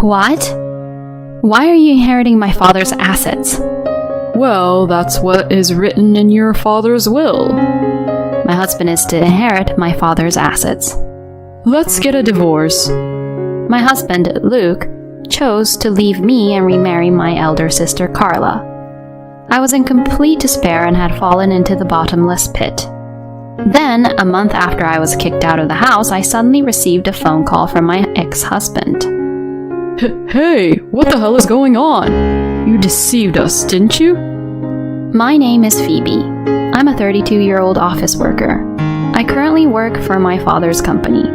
What? Why are you inheriting my father's assets? Well, that's what is written in your father's will. My husband is to inherit my father's assets. Let's get a divorce. My husband, Luke, chose to leave me and remarry my elder sister, Carla. I was in complete despair and had fallen into the bottomless pit. Then, a month after I was kicked out of the house, I suddenly received a phone call from my ex-husband. Hey, what the hell is going on? You deceived us, didn't you? My name is Phoebe. I'm a 32-year-old office worker. I currently work for my father's company.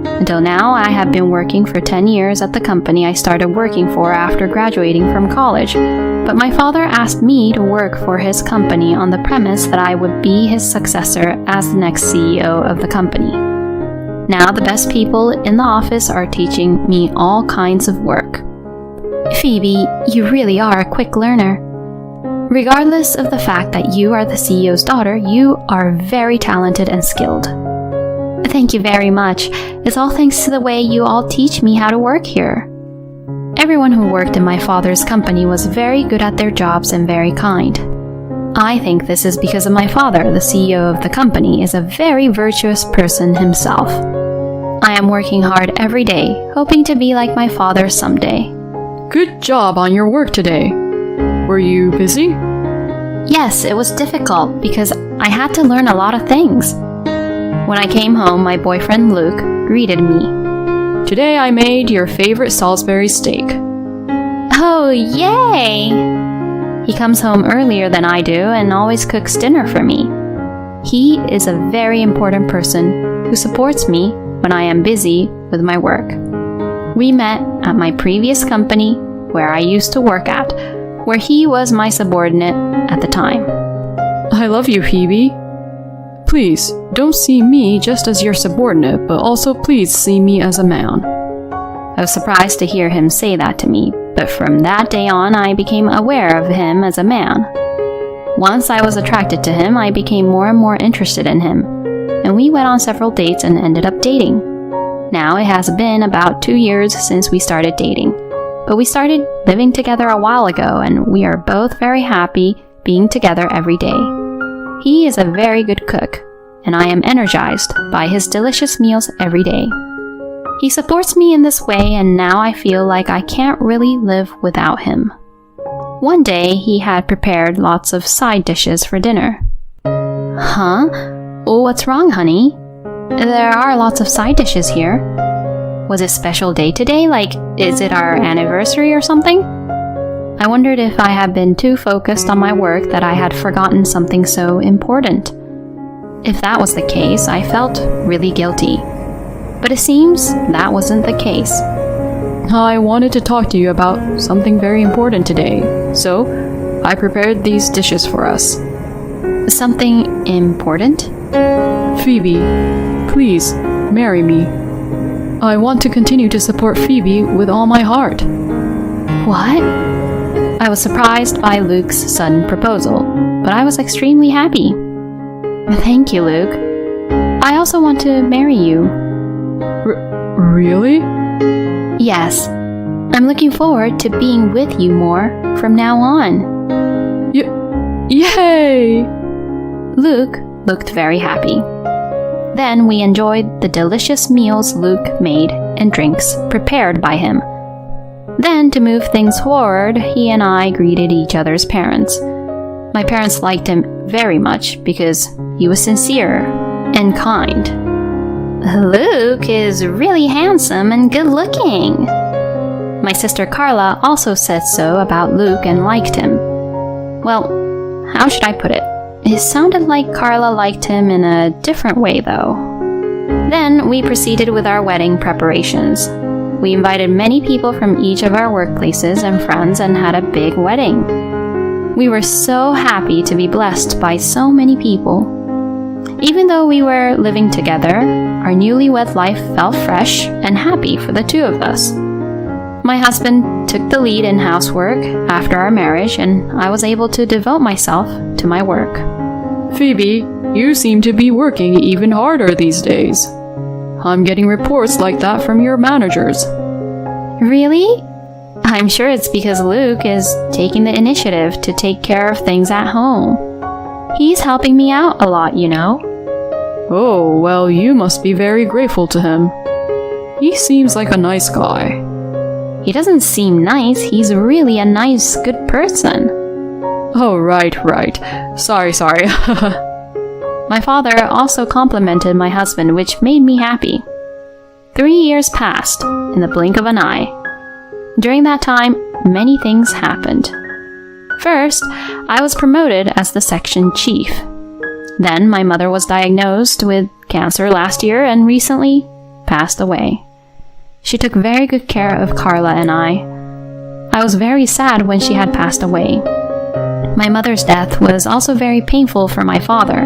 Until now, I have been working for 10 years at the company I started working for after graduating from college. But my father asked me to work for his company on the premise that I would be his successor as the next CEO of the company. Now the best people in the office are teaching me all kinds of work. Phoebe, you really are a quick learner. Regardless of the fact that you are the CEO's daughter, you are very talented and skilled. Thank you very much. It's all thanks to the way you all teach me how to work here. Everyone who worked in my father's company was very good at their jobs and very kind. I think this is because of my father, the CEO of the company, is a very virtuous person himself. I am working hard every day, hoping to be like my father someday. Good job on your work today. Were you busy? Yes, it was difficult because I had to learn a lot of things. When I came home, my boyfriend Luke greeted me. Today I made your favorite Salisbury steak. Oh, yay! He comes home earlier than I do and always cooks dinner for me. He is a very important person who supports me when I am busy with my work. We met at my previous company where I used to work at, where he was my subordinate at the time. I love you, Phoebe. Please, don't see me just as your subordinate, but also please see me as a man. I was surprised to hear him say that to me, but from that day on I became aware of him as a man. Once I was attracted to him, I became more and more interested in him, and we went on several dates and ended up dating. Now it has been about 2 years since we started dating, but we started living together a while ago, and we are both very happy being together every day. He is a very good cook, and I am energized by his delicious meals every day. He supports me in this way, and now I feel like I can't really live without him. One day, he had prepared lots of side dishes for dinner. Huh? What's wrong, honey? There are lots of side dishes here. Was it a special day today? Like, is it our anniversary or something? I wondered if I had been too focused on my work that I had forgotten something so important. If that was the case, I felt really guilty. But it seems that wasn't the case. I wanted to talk to you about something very important today, so I prepared these dishes for us. Something important? Phoebe, please, marry me. I want to continue to support Phoebe with all my heart. What? I was surprised by Luke's sudden proposal, but I was extremely happy. Thank you, Luke. I also want to marry you. Really? Yes. I'm looking forward to being with you more from now on. Yay! Luke looked very happy. Then we enjoyed the delicious meals Luke made and drinks prepared by him. Then, to move things forward, he and I greeted each other's parents. My parents liked him very much because he was sincere and kind. Luke is really handsome and good-looking. My sister Carla also said so about Luke and liked him. Well, how should I put it? It sounded like Carla liked him in a different way, though. Then we proceeded with our wedding preparations. We invited many people from each of our workplaces and friends and had a big wedding. We were so happy to be blessed by so many people. Even though we were living together, our newlywed life felt fresh and happy for the two of us. My husband took the lead in housework after our marriage, and I was able to devote myself to my work. Phoebe, you seem to be working even harder these days. I'm getting reports like that from your managers. Really? I'm sure it's because Luke is taking the initiative to take care of things at home. He's helping me out a lot, you know. Oh, well, you must be very grateful to him. He seems like a nice guy. He doesn't seem nice. He's really a nice, good person. Oh, right. Sorry. My father also complimented my husband, which made me happy. 3 years passed in the blink of an eye. During that time, many things happened. First, I was promoted as the section chief. Then my mother was diagnosed with cancer last year and recently passed away. She took very good care of Carla and I. I was very sad when she had passed away. My mother's death was also very painful for my father.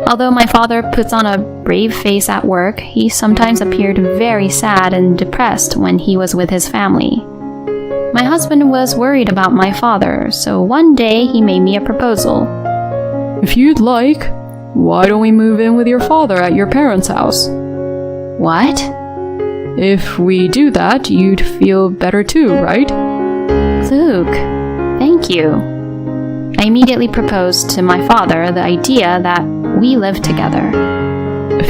Although my father puts on a brave face at work, he sometimes appeared very sad and depressed when he was with his family. My husband was worried about my father, so one day he made me a proposal. If you'd like, why don't we move in with your father at your parents' house? What? If we do that, you'd feel better too, right? Luke, thank you. I immediately proposed to my father the idea that we live together.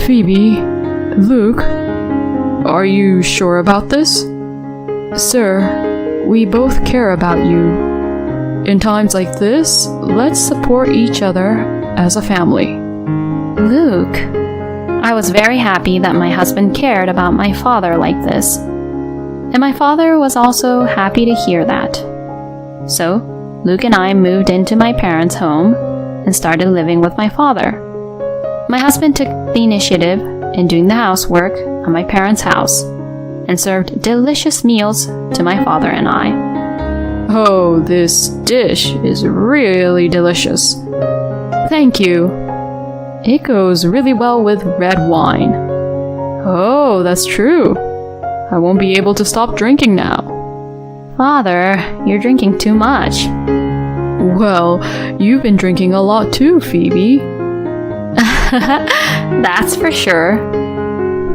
Phoebe, Luke, are you sure about this? Sir, we both care about you. In times like this, let's support each other as a family. Luke, I was very happy that my husband cared about my father like this. And my father was also happy to hear that. So, Luke and I moved into my parents' home and started living with my father. My husband took the initiative in doing the housework at my parents' house and served delicious meals to my father and I. Oh, this dish is really delicious. Thank you. It goes really well with red wine. Oh, that's true. I won't be able to stop drinking now. Father, you're drinking too much. Well, you've been drinking a lot too, Phoebe. That's for sure.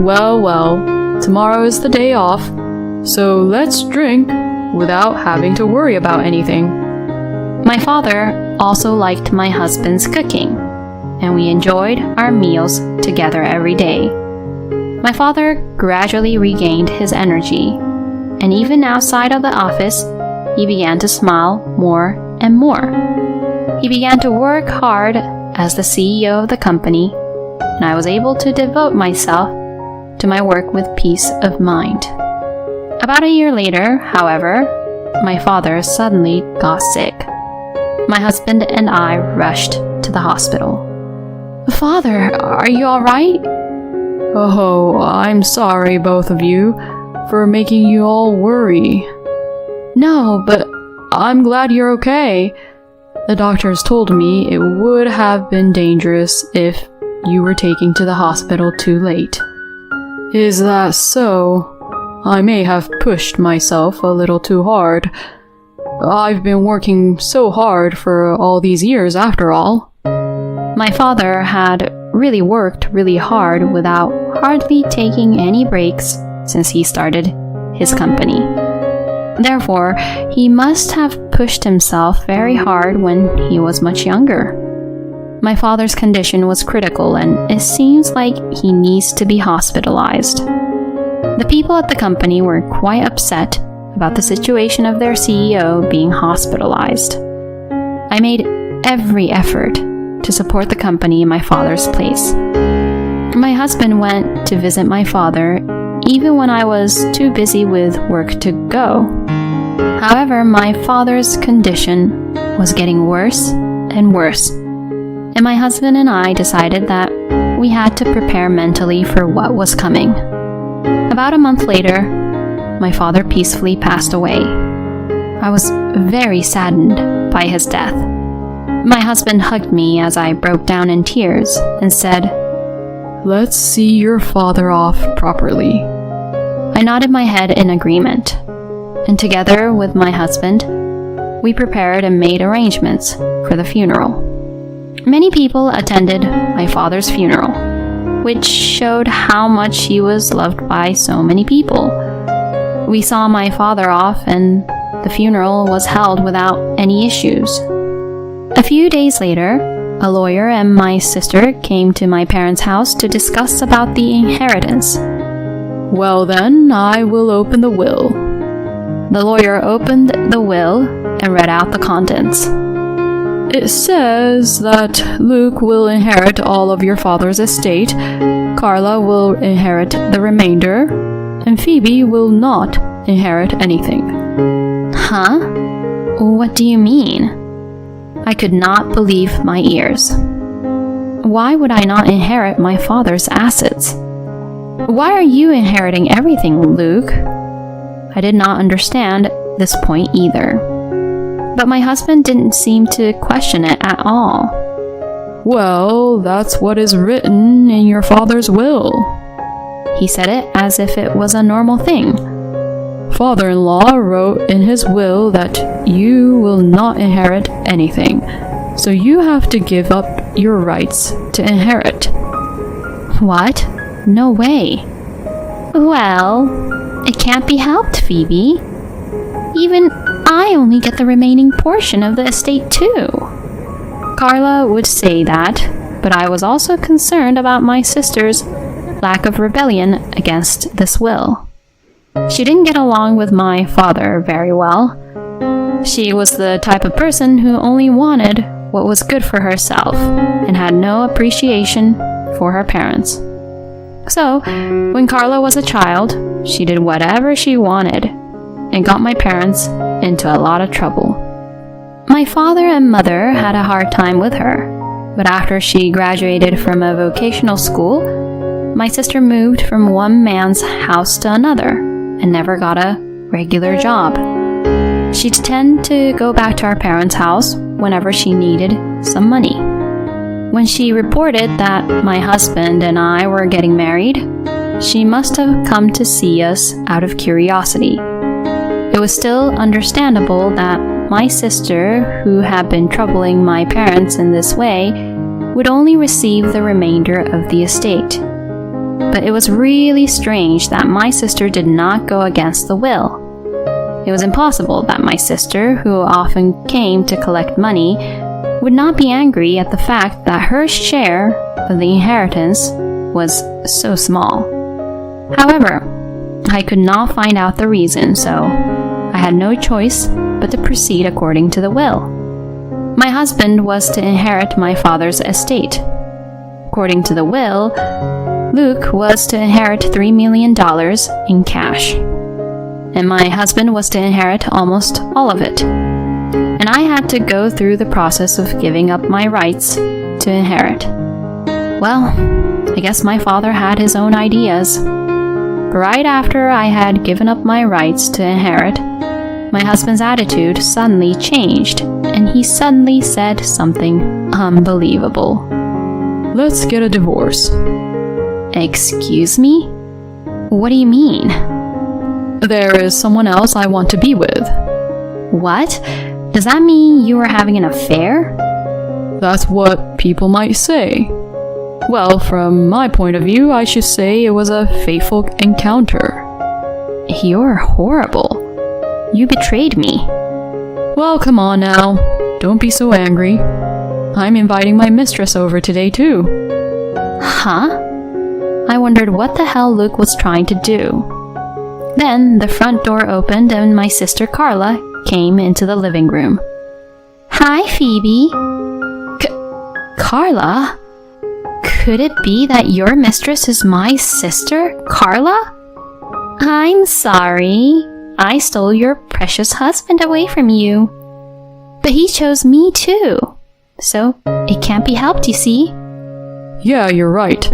Well, tomorrow is the day off, so let's drink without having to worry about anything. My father also liked my husband's cooking, and we enjoyed our meals together every day. My father gradually regained his energy, and even outside of the office, he began to smile more and more. He began to work hard as the CEO of the company, and I was able to devote myself to my work with peace of mind. About a year later, however, my father suddenly got sick. My husband and I rushed to the hospital. Father, are you all right? Oh, I'm sorry, both of you, for making you all worry. No, but I'm glad you're okay. The doctors told me it would have been dangerous if you were taken to the hospital too late. Is that so? I may have pushed myself a little too hard. I've been working so hard for all these years after all. My father had really worked really hard without hardly taking any breaks since he started his company. Therefore, he must have pushed himself very hard when he was much younger. My father's condition was critical, and it seems like he needs to be hospitalized. The people at the company were quite upset about the situation of their CEO being hospitalized. I made every effort to support the company in my father's place. My husband went to visit my father even when I was too busy with work to go. However, my father's condition was getting worse and worse, and my husband and I decided that we had to prepare mentally for what was coming. About a month later, my father peacefully passed away. I was very saddened by his death. My husband hugged me as I broke down in tears and said, "Let's see your father off properly." I nodded my head in agreement, and together with my husband, we prepared and made arrangements for the funeral. Many people attended my father's funeral, which showed how much he was loved by so many people. We saw my father off, and the funeral was held without any issues. A few days later, a lawyer and my sister came to my parents' house to discuss about the inheritance. Well then, I will open the will. The lawyer opened the will and read out the contents. It says that Luke will inherit all of your father's estate, Carla will inherit the remainder, and Phoebe will not inherit anything. Huh? What do you mean? I could not believe my ears. Why would I not inherit my father's assets? Why are you inheriting everything, Luke? I did not understand this point either. But my husband didn't seem to question it at all. Well, that's what is written in your father's will. He said it as if it was a normal thing. Father-in-law wrote in his will that you will not inherit anything, so you have to give up your rights to inherit. What? No way. Well, it can't be helped, Phoebe. Even I only get the remaining portion of the estate too. Carla would say that, but I was also concerned about my sister's lack of rebellion against this will. She didn't get along with my father very well. She was the type of person who only wanted what was good for herself and had no appreciation for her parents. So, when Carla was a child, she did whatever she wanted and got my parents into a lot of trouble. My father and mother had a hard time with her, but after she graduated from a vocational school, my sister moved from one man's house to another and never got a regular job. She'd tend to go back to our parents' house whenever she needed some money. When she reported that my husband and I were getting married, she must have come to see us out of curiosity. It was still understandable that my sister, who had been troubling my parents in this way, would only receive the remainder of the estate. But it was really strange that my sister did not go against the will. It was impossible that my sister, who often came to collect money, would not be angry at the fact that her share of the inheritance was so small. However, I could not find out the reason, so I had no choice but to proceed according to the will. My husband was to inherit my father's estate. According to the will, Luke was to inherit $3 million in cash, and my husband was to inherit almost all of it. And I had to go through the process of giving up my rights to inherit. Well, I guess my father had his own ideas. But right after I had given up my rights to inherit, my husband's attitude suddenly changed, and he suddenly said something unbelievable. Let's get a divorce. Excuse me? What do you mean? There is someone else I want to be with. What? Does that mean you were having an affair? That's what people might say. Well, from my point of view, I should say it was a fateful encounter. You're horrible. You betrayed me. Well, come on now. Don't be so angry. I'm inviting my mistress over today, too. Huh? I wondered what the hell Luke was trying to do. Then the front door opened and my sister Carla came into the living room. Hi, Phoebe. Carla? Could it be that your mistress is my sister, Carla? I'm sorry. I stole your precious husband away from you. But he chose me too. So it can't be helped, you see. Yeah, you're right.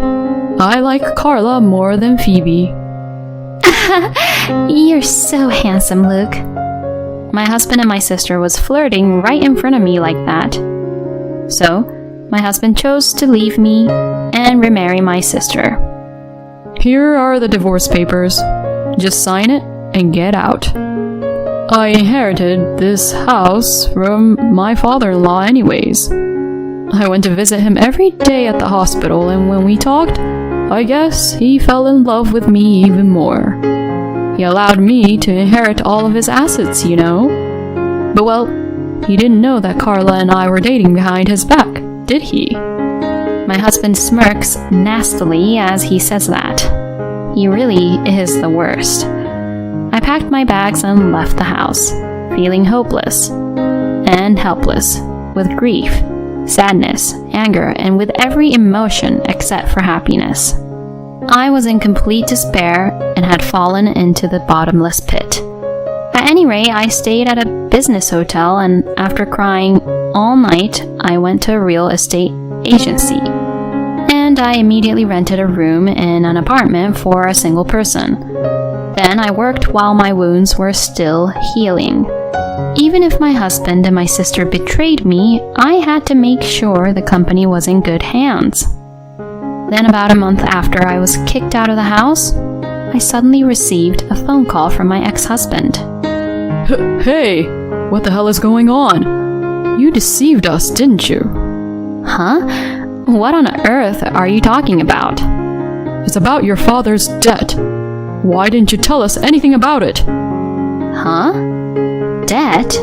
I like Carla more than Phoebe. You're so handsome, Luke. My husband and my sister was flirting right in front of me like that. So, my husband chose to leave me and remarry my sister. Here are the divorce papers. Just sign it and get out. I inherited this house from my father-in-law anyways. I went to visit him every day at the hospital, and when we talked, I guess he fell in love with me even more. He allowed me to inherit all of his assets, you know. But well, he didn't know that Carla and I were dating behind his back, did he? My husband smirks nastily as he says that. He really is the worst. I packed my bags and left the house, feeling hopeless and helpless, with grief, sadness, anger, and with every emotion except for happiness. I was in complete despair and had fallen into the bottomless pit. At any rate, I stayed at a business hotel, and after crying all night, I went to a real estate agency. And I immediately rented a room in an apartment for a single person. Then I worked while my wounds were still healing. Even if my husband and my sister betrayed me, I had to make sure the company was in good hands. Then about a month after I was kicked out of the house, I suddenly received a phone call from my ex-husband. Hey, what the hell is going on? You deceived us, didn't you? Huh? What on earth are you talking about? It's about your father's debt. Why didn't you tell us anything about it? Huh? Debt?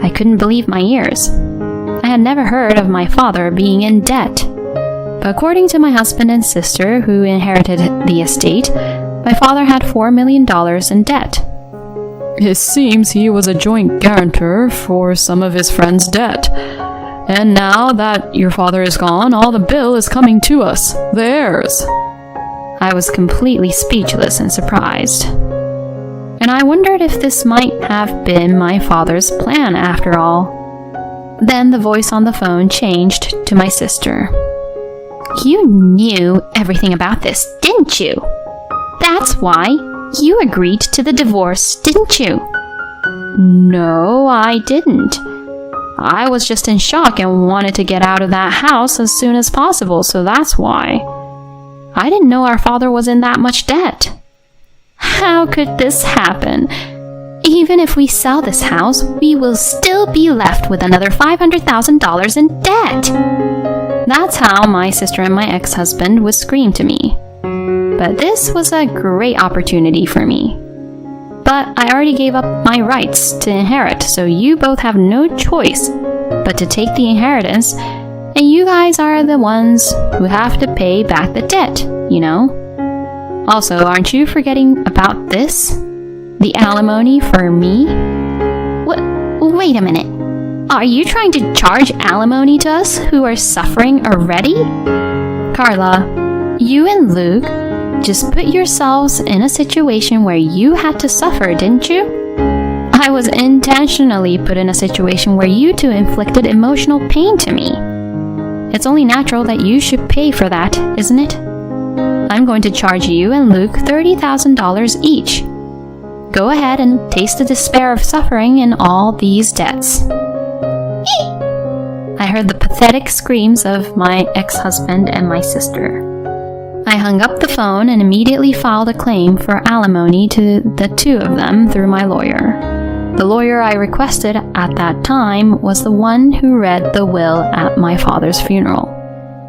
I couldn't believe my ears. I had never heard of my father being in debt. But according to my husband and sister, who inherited the estate, my father had $4 million in debt. It seems he was a joint guarantor for some of his friends' debt. And now that your father is gone, all the bill is coming to us, the heirs. I was completely speechless and surprised. And I wondered if this might have been my father's plan after all. Then the voice on the phone changed to my sister. You knew everything about this, didn't you? That's why you agreed to the divorce, didn't you? No, I didn't. I was just in shock and wanted to get out of that house as soon as possible, so that's why. I didn't know our father was in that much debt. How could this happen? Even if we sell this house, we will still be left with another $500,000 in debt. That's how my sister and my ex-husband would scream to me. But this was a great opportunity for me. But I already gave up my rights to inherit, so you both have no choice but to take the inheritance, and you guys are the ones who have to pay back the debt, you know? Also, aren't you forgetting about this? The alimony for me? Wait a minute. Are you trying to charge alimony to us who are suffering already? Carla, you and Luke just put yourselves in a situation where you had to suffer, didn't you? I was intentionally put in a situation where you two inflicted emotional pain to me. It's only natural that you should pay for that, isn't it? I'm going to charge you and Luke $30,000 each. Go ahead and taste the despair of suffering in all these debts. I heard the pathetic screams of my ex-husband and my sister. I hung up the phone and immediately filed a claim for alimony to the two of them through my lawyer. The lawyer I requested at that time was the one who read the will at my father's funeral.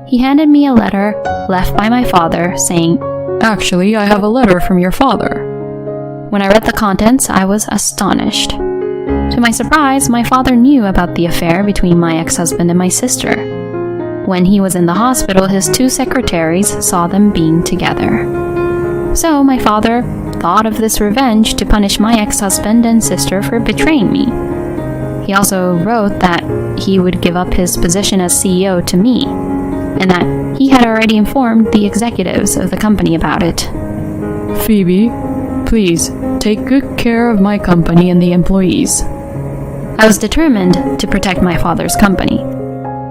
He handed me a letter left by my father saying, Actually, I have a letter from your father. When I read the contents, I was astonished. To my surprise, my father knew about the affair between my ex-husband and my sister. When he was in the hospital, his two secretaries saw them being together. So my father thought of this revenge to punish my ex-husband and sister for betraying me. He also wrote that he would give up his position as CEO to me, and that he had already informed the executives of the company about it. Phoebe, please take good care of my company and the employees. I was determined to protect my father's company.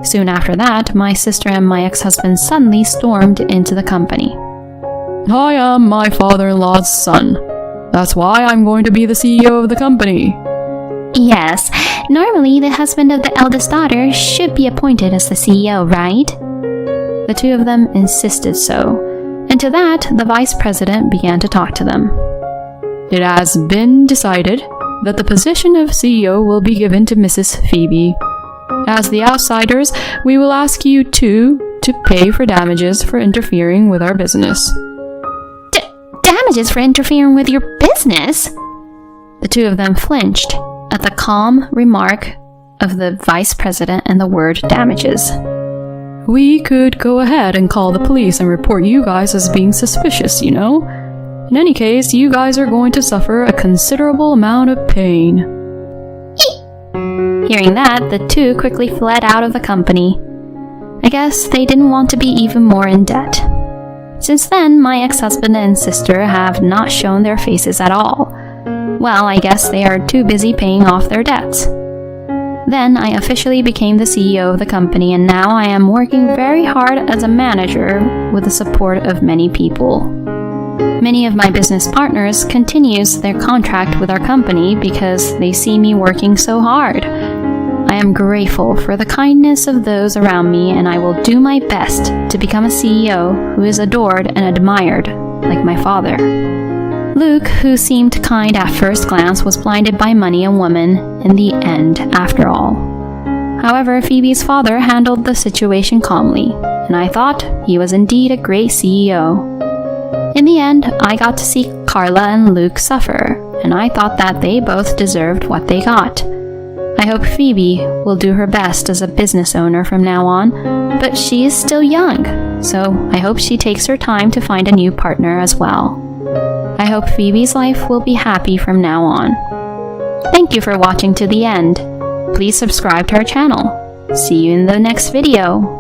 Soon after that, my sister and my ex-husband suddenly stormed into the company. I am my father-in-law's son. That's why I'm going to be the CEO of the company. Yes, normally the husband of the eldest daughter should be appointed as the CEO, right? The two of them insisted so, and to that, the vice president began to talk to them. It has been decided that the position of CEO will be given to Mrs. Phoebe. As the outsiders, we will ask you two to pay for damages for interfering with our business. damages for interfering with your business." The two of them flinched at the calm remark of the vice president and the word damages. "We could go ahead and call the police and report you guys as being suspicious, you know? In any case, you guys are going to suffer a considerable amount of pain." Hearing that, the two quickly fled out of the company. I guess they didn't want to be even more in debt. Since then, my ex-husband and sister have not shown their faces at all. Well, I guess they are too busy paying off their debts. Then I officially became the CEO of the company, and now I am working very hard as a manager with the support of many people. Many of my business partners continues their contract with our company because they see me working so hard. I am grateful for the kindness of those around me, and I will do my best to become a CEO who is adored and admired, like my father. Luke, who seemed kind at first glance, was blinded by money and women in the end, after all. However, Phoebe's father handled the situation calmly, and I thought he was indeed a great CEO. In the end, I got to see Carla and Luke suffer, and I thought that they both deserved what they got. I hope Phoebe will do her best as a business owner from now on, but she is still young, so I hope she takes her time to find a new partner as well. I hope Phoebe's life will be happy from now on. Thank you for watching to the end. Please subscribe to our channel. See you in the next video.